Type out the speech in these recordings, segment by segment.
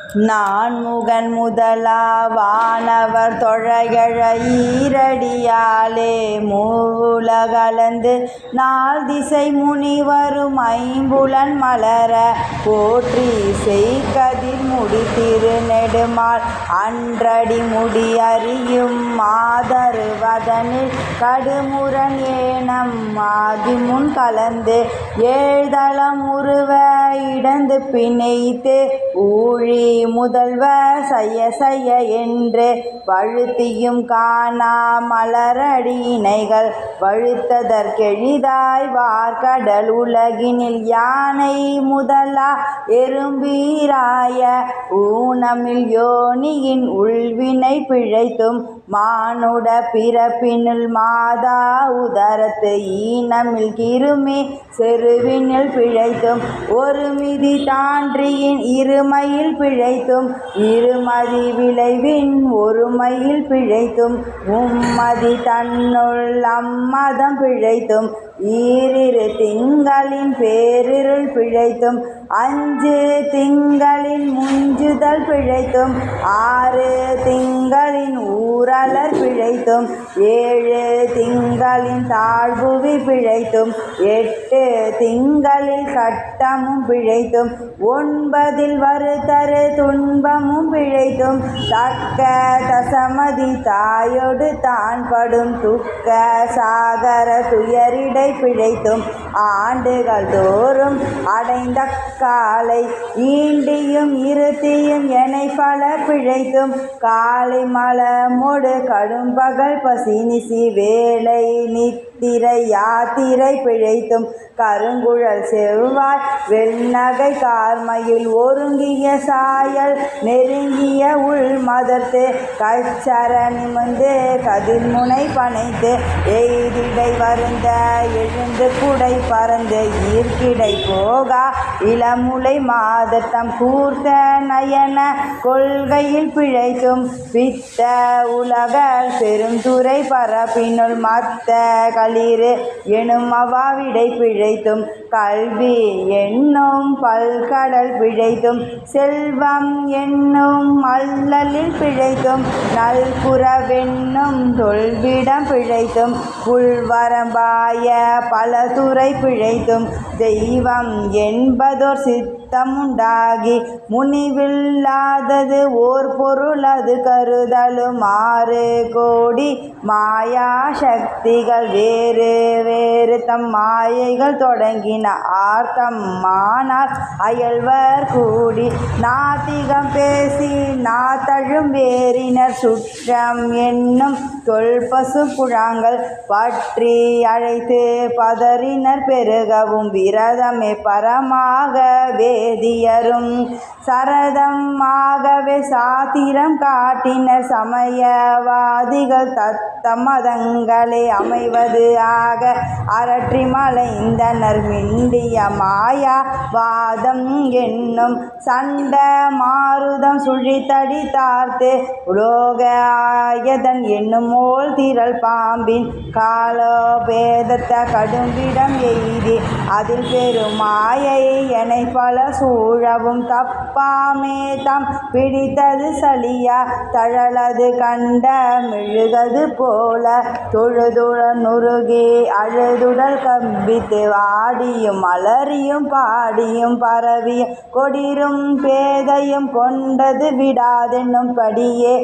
நான் முகன் முதலா வானவர் தொழகழ ஈரடியாலே மூவுலகளந்து நாள் திசை முனிவரும் ஐம்புலன் மலர போற்றி செய்கதிர் முடித்திரு நெடுமால் அன்றடி முடி அறியும் மாதருவதனில் கடுமுரண் ஏனம் ஆகி முன் கலந்து ஏழ்தளம் உருவ இடந்து பிணைத்து ஊழி முதல்வ செய்ய செய்ய என்று வழுத்தியும் காணா மலரடி இணைகள் வழுத்ததற்கெளிதாய் வார்கடல் உலகினில் யானை முதலா எறும்பீராய ஊனமில் யோனியின் உள்வினை பிழைத்தும் மானுட பிறப்பினுள் மாதா உதரத்து ஈனமில் கிருமி செருவினில் பிழைத்தும் ஒருமிதி தான்றியின் இருமையில் பிழைத்தும் இருமதி விளைவின் ஒருமையில் பிழைத்தும் மும்மதி தன்னுள் அம்மதம் பிழைத்தும் ஈரிரு திங்களின் பேரிருள் பிழைத்தும் அஞ்சு திங்களின் முஞ்சுதல் பிழைத்தும் ஆறு திங்களின் ஊரலர் பிழைத்தும் ஏழு திங்களின் தாழ்வுவி பிழைத்தும் எட்டு திங்களில் கட்டமும் பிழைத்தும் ஒன்பதில் வருதரு துன்பமும் பிழைத்தும் தக்க தசமதி தாயொடு தான் படும் துக்க சாகர துயரிடை பிழைத்தும் ஆண்டுகள் தோறும் அடைந்த காலை ஈண்டியும் இருத்தியும் எனை பல பிழைத்தும் காலை மலமொடு கடும்பகல் பசினிசி வேலை நித்திரை யாத்திரை பிழைத்தும் கருங்குழல் செவ்வாய் வெண்ணகை கார்மையில் ஒருங்கிய சாயல் நெருங்கிய உள் மதர்த்து கச்சர நிமிர்ந்து கதிர்முனை பனைத்து எய்திடை வருந்த எழுந்து குடை பறந்து ஈர்க்கிடை போகா இளமுலை மாதத்தம் கூர்த்த நயன கொள்கையில் பிழைத்தும் பித்த உலகல் பெருந்துறை பரப்பினுள் மத்த களிறு எனும் அவாவிடை பிழைத்தும் கல்வி என்னும் பல்கடல் பிழைத்தும் செல்வம் என்னும் அல்லலில் பிழைத்தும் நல்புறவென்னும் தொல்விடம் பிழைத்தும் புல்வரம்பாய பல துறை பிழைத்தும் தெய்வம் என்பதோர் சித்தமுண்டாகி முனிவில்லாதது ஓர் பொருள் அது கருதலும் 6 கோடி மாயா சக்திகள் வேறு வேறு தம் மாயைகள் தொடங்கின ஆர்த்தம் மானார் அயல்வர் கூடி நாத்திகம் பேசி நாத்தழும் வேறினர் சுற்றம் என்னும் தொல்பசு புழாங்கள் பற்றி அழைத்து பதறினர் பெருகவும் விரதமே பரமாக வேதியரும் சரதமாகவே சாத்திரம் காட்டினர் சமயவாதிகள் தத்த மதங்களே அமைவது ஆக அரற்றி மலைந்தனர் மிண்டிய மாயா வாதம் என்னும் சண்ட மாருதம் சுழித்தடி தார்த்து உலோக ஆயதன் என்னும் மோல் திரள் பாம்பின் காலோபேதத்த கடும்பிடம் எய்தி அதில் பெருமாயை எனை பல சூழவும் தப்பாமே தம் பிடித்தது சலியா தழலது கண்ட மெழுகது போல தொழுதுட நுருகி அழுதுடல் கம்பித்து ஆடியும் அலறியும் பாடியும் பரவியும் கொடிரும் பேதையும் கொண்டது விடாதென்னும் படியே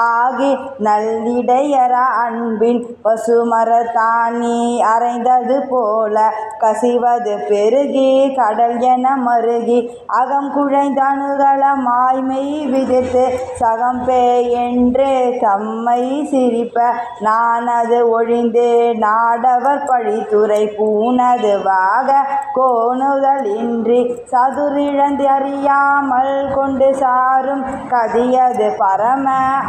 ஆகி நல்லிடையற அன்பின் பசுமரத்தானி அறைந்தது போல கசிவது பெருகி கடல் என மருகி அகம் குழைந்தணுகள மாய்மை விதித்து சகம்பே என்று தம்மை சிரிப்ப நானது ஒழிந்து நாடவர் பழித்துறை பூனது வாக கோணுதல் இன்றி சதுரிழந்து அறியாமல் கொண்டு சாரும் கதியது பரம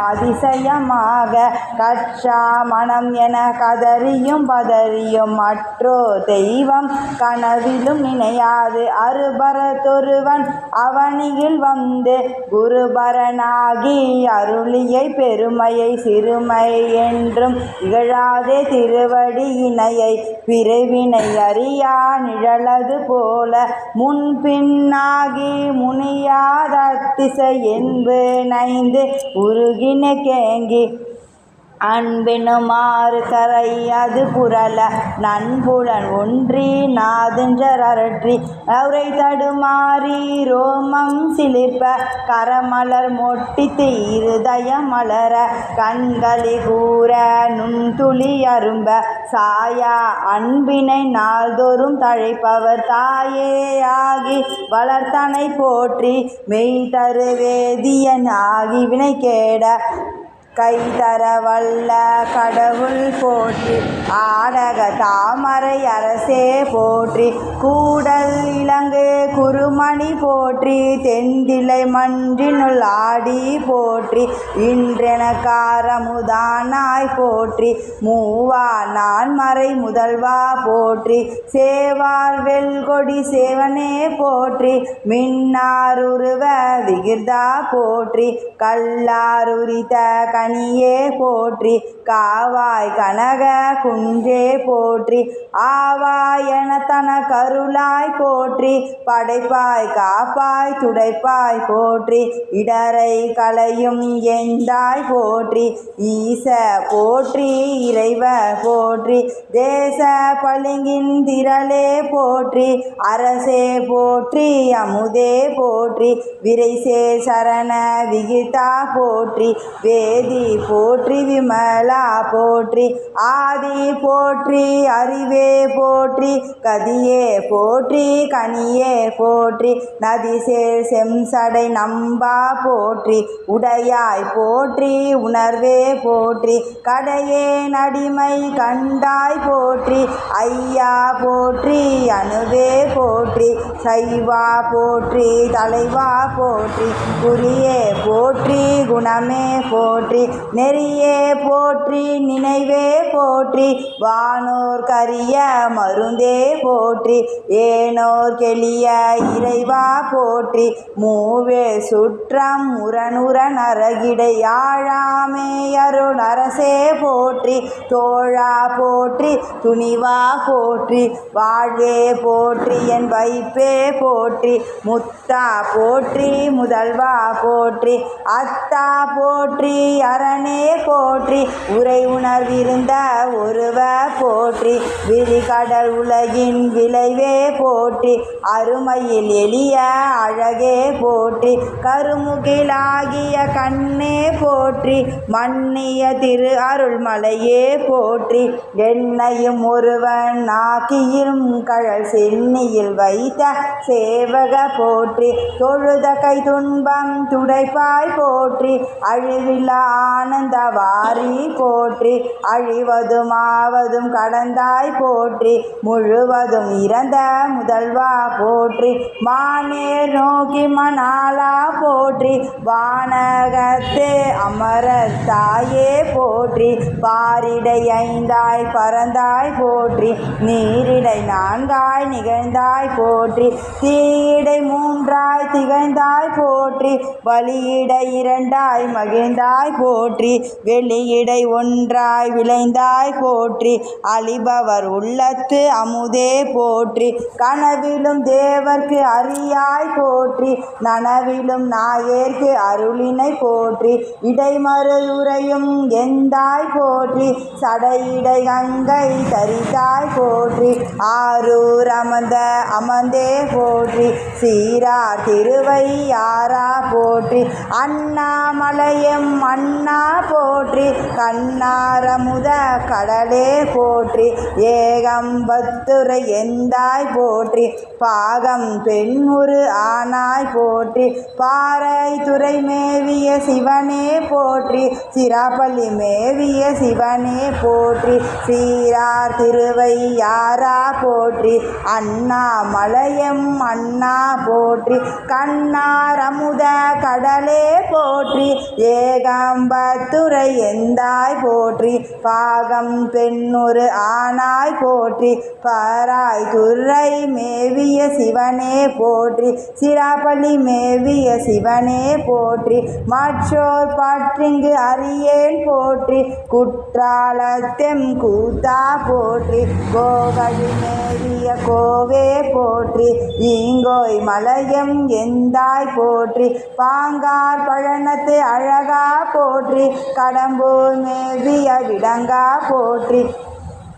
அதிசயமாக கற்றா மனம் என கதறியும் பதறியும் மற்றோ தெய்வம் கனவிலும் நினையாது அருபரத்தொரு ஒருவன் அவனியில் வந்து குருபரனாகி அருளியை பெருமையை சிறுமை என்றும் இகழாதே திருவடி இணையை பிறவினை அறியா நிழலது போல முன்பின்னாகி முனியாத திசை என்பு நைந்து உருகின கேங்கி அன்பினுமாறு கரை அது புரள நண்புலன் ஒன்றி நாதுஞ்சர் அரற்றி அவரை தடுமாறி ரோமம் சிலிர்ப்ப கரமலர் மொட்டித்து இருதயம் மலர கண்களி கூற நுண்துளி அரும்ப சாயா அன்பினை நாள்தோறும் தழைப்பவர் தாயே ஆகி வளர்த்தனை போற்றி மெய் தரு வேதியன் ஆகி வினை கேட கை தர வல்ல கடவுள் போற்றி ஆடக தாமரை அரசே போற்றி கூடல் இலங்கு குருமணி போற்றி தென்திலை மன்றினுள் ஆடி போற்றி இன்றெனக்காரமுதானாய் போற்றி மூவா நான் மறை முதல்வா போற்றி சேவார் வெல்கொடி சேவனே போற்றி மின்னாருருவ விகிர்தா போற்றி கல்லாருரித கனியே போற்றி காவாய் கனக குன்றே போற்றி ஆவாயன தன கருளாய் போற்றி படைப்பாய் காப்பாய் துடைப்பாய் போற்றி இடரை களையும் எந்தாய் போற்றி ஈச போற்றி இறைவ போற்றி தேச பளிங்கின் திரளே போற்றி அரசே போற்றி அமுதே போற்றி விரைசே சரண விகிதா போற்றி வேதி போற்றி விமலா போற்றி ஆதி போற்றி அறிவே போற்றி கதியே போற்றி கனியே போற்றி நதிசே செம்சடை நம்பா போற்றி உடையாய் போற்றி உணர்வே போற்றி கடையே நடிமை கண்டாய் போற்றி ஐயா போற்றி அணுவே போற்றி சைவா போற்றி தலைவா போற்றி குறியே போற்றி குணமே போற்றி நெறியே போற்றி நினைவே போற்றி வானோர் கரிய மருந்தே போற்றி ஏனோர் கெளிய இறைவா போற்றி மூவே சுற்றம் முரணுர நரகிடை யாழாமே அருள் அரசே போற்றி தோழா போற்றி துணிவா போற்றி வாழ்வே போற்றி என் வைப்பே போற்றி முத்தா போற்றி முதல்வா போற்றி அத்தா போற்றி அரணே போற்றி உரை உணர்விருந்த ஒருவ போற்றி விரிகடல் உலகின் விளைவே போற்றி அருமையில் எளிய அழகே போற்றி கருமுகிலாகிய கண்ணே போற்றி மன்னிய திரு அருள்மலையே போற்றி என்னையும் ஒருவன் ஆக்கியும் கழல் சென்னியில் வைத்த சேவக போற்றி தொழுத கை துன்பம் துடைப்பாய் போற்றி அழிவில்லா ஆனந்த வாரி போற்றி அழிவதும் ஆவதும் கடந்தாய் போற்றி முழுவதும் இறந்த முதல்வா போற்றி மானேர் நோக்கி மணாலா போற்றி வானகத்தே அமரர் தாயே போற்றி பாரிடை ஐந்தாய் பறந்தாய் போற்றி நீரிடை நான்காய் நிகழ்ந்தாய் போற்றி தீயிடை மூன்றாய் திகழ்ந்தாய் போற்றி வழியிடை இரண்டாய் மகிழ்ந்தாய் போற்றி வெளியிடை ஒன்றாய் விளைந்தாய் போற்றி அழிபவர் உள்ளத்து அமுதே போற்றி கனவிலும் தேவர்க்கு அறியாய் போற்றி நனவிலும் நாயேற்கு அருளினை போற்றி இடைமறுயுரையும் எந்தாய் போற்றி சடையிடை கங்கை தரித்தாய் போற்றி ஆரூர் அமர்ந்தே போற்றி சீரார் திருவையாரா போற்றி அண்ணாமலையம் அண்ணா போற்றி கண்ணாரமுத கடலே போற்றி ஏகம்பத்துரை எந்தாய் போற்றி பாகம் பெண்ணுரு ஆனாய் போற்றி பாறை துறை மேவிய சிவனே போற்றி சிராப்பள்ளி மேவிய சிவனே போற்றி சீரார் திருவையாரா போற்றி அண்ணாமலையம் அண்ணா போற்றி கண்ணார் அமுத கடலே போற்றி ஏகாம்பத்துரை எந்தாய் போற்றி பாகம் பெண்ணொரு ஆனாய் போற்றி பாராய் துறை மேவிய சிவனே போற்றி சிராப்பள்ளி மேவிய சிவனே போற்றி மற்றோர் பற்றிங்கு அறியேன் போற்றி குற்றாலத்தெம் கூத்தா போற்றி கோகழி மேவிய கோவே போற்றி ஈங்கோய் மலையம் எந்தாய் போற்றி பாங்கார் பழனத்து அழகா போற்றி கடம்பூர் மேவிய விடங்கா போற்றி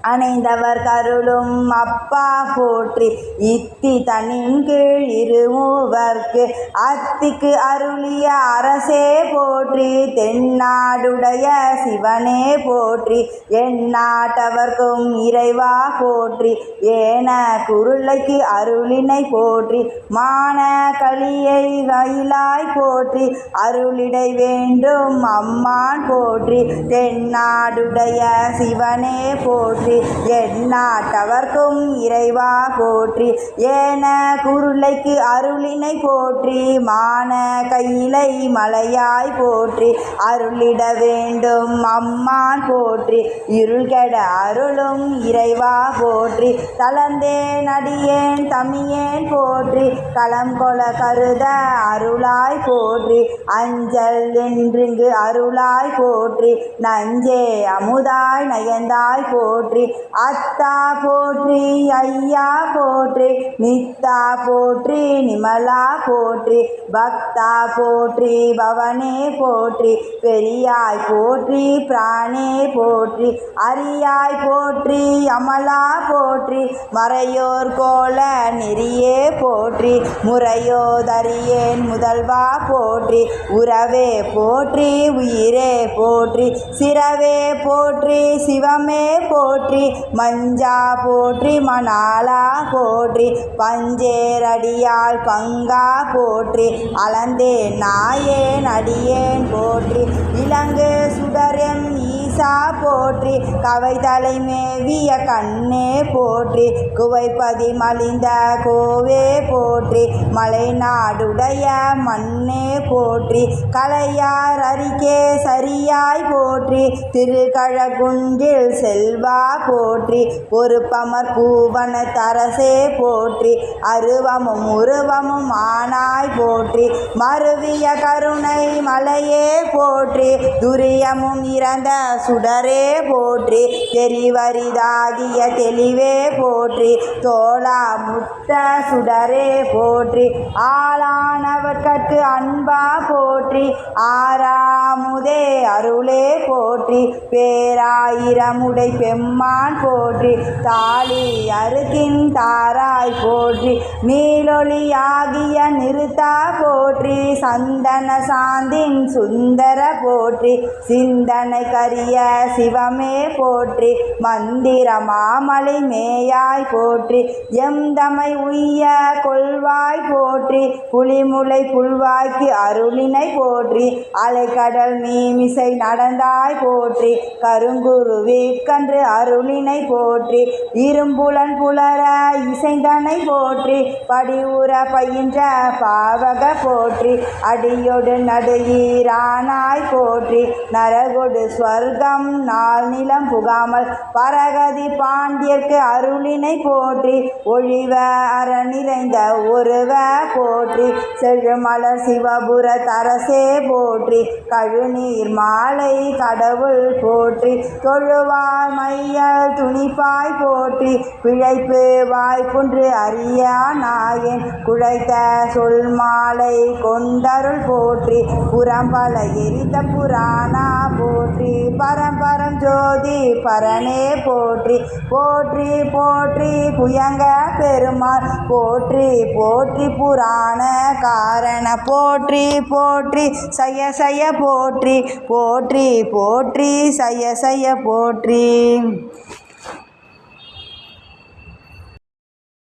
அணைந்தவர் கருளும் அப்பா போற்றி இத்தி தனின் கீழ் இருமூவர்க்கு அத்திக்கு அருளிய அரசே போற்றி தென்னாடுடைய சிவனே போற்றி எந்நாட்டவர்க்கும் இறைவா போற்றி ஏன குருளைக்கு அருளினை போற்றி மான களியை வயலாய் போற்றி அருளிடை வேண்டும் அம்மான் போற்றி தென்னாடுடைய சிவனே போற்றி எந்நாட்டவர்க்கும் இறைவா போற்றி ஏன குருளைக்கு அருளினை போற்றி மான கையிலை மலையாய் போற்றி அருளிட வேண்டும் அம்மான் போற்றி இருள்கெட அருளும் இறைவா போற்றி தளர்ந்தேன் அடியேன் தமியேன் போற்றி களம் கொல கருத அருளாய் போற்றி அஞ்சல் என்றிங்கு அருளாய் போற்றி நஞ்சே அமுதாய் நயந்தாய் போற்றி அத்தா போற்றி ஐயா போற்றி நித்தா போற்றி நிமலா போற்றி பக்தா போற்றி பவனே போற்றி பெரியாய் போற்றி பிராணே போற்றி அரியாய் போற்றி அமலா போற்றி மறையோர் கோல நெறியே போற்றி முறையோதறியேன் முதல்வா போற்றி உறவே போற்றி உயிரே போற்றி சிரவே போற்றி சிவமே போற்றி மஞ்சா போற்றி மணாலா போற்றி பஞ்சேரடியால் பங்கா போற்றி அளந்தே நாயேன் அடியேன் போற்றி இலங்கு சுடரெம் ஈசா போற்றி கவைதலை மேவிய கண்ணே போற்றி குவைப்பதி மலிந்த கோவே போற்றி மலைநாடுடைய மண்ணே போற்றி கலையார் அரிக்கே சரியாய் போற்றி திருக்கழகுன்றில் செல்வா போற்றி ஒரு பமர் பூவன தரசே போற்றி அருவமும் உருவமும் ஆனாய் போற்றி மருவிய கருணை மலையே போற்றி துரியமும் இறந்த சுடரே போற்றி தெரிவரிதாகிய தெளிவே போற்றி தோளா முத்த சுடரே போற்றி ஆளானவர்கட்கு அன்பா போற்றி ஆறாமுதே அருளே போற்றி பேராயிரமுடை பெம்மான் போற்றி தாலி அருகின் தாராய் போற்றி நீலொளியாகிய நிறுத்தா போற்றி சந்தன சாந்தின் சுந்தர போற்றி சிந்தனை கரிய சிவமே போற்றி மந்திர மாமலை மேயாய் போற்றி எம்தமை உய்ய கொள்வாய் போற்றி புலிமுலை புல்வாய்க்கு அருளினை போற்றி அலைக்கடல் மீமிசை நடந்தாய் போற்றி கருங்குருவி கன்று அருளினை போற்றி இரும்புலன் புலர இசைந்தனை போற்றி படிவுற பயின்ற பாவக போற்றி அடியொடு நடுஈரானாய் போற்றி நரகொடு ஸ்வர்க்கம் நாள் நிலம் புகாமல் பரகதி பாண்டியர்க்கு அருளினை போற்றி ஒழிவ அற நிறைந்த ஒருவ போற்றி செழுமலர் சிவபுர தரசே போற்றி கழுநீர் மாலை கடவுள் போற்றி தொழுவார் மையல் துணிப்பாய் போற்றி பிழைப்பு வாய்ப்புன்று அறியா நாயன் குழைத்த சொல் மாலை கொண்டருள் போற்றி புறம்பல எரித்த புராணா போற்றி பரம்பரம் ஜோதி பரனே போற்றி போற்றி போற்றி புயங்க பெருமாள் போற்றி போற்றி புராண காரண போற்றி போற்றி சய சய போற்றி போற்றி போற்றி சய சய போற்றி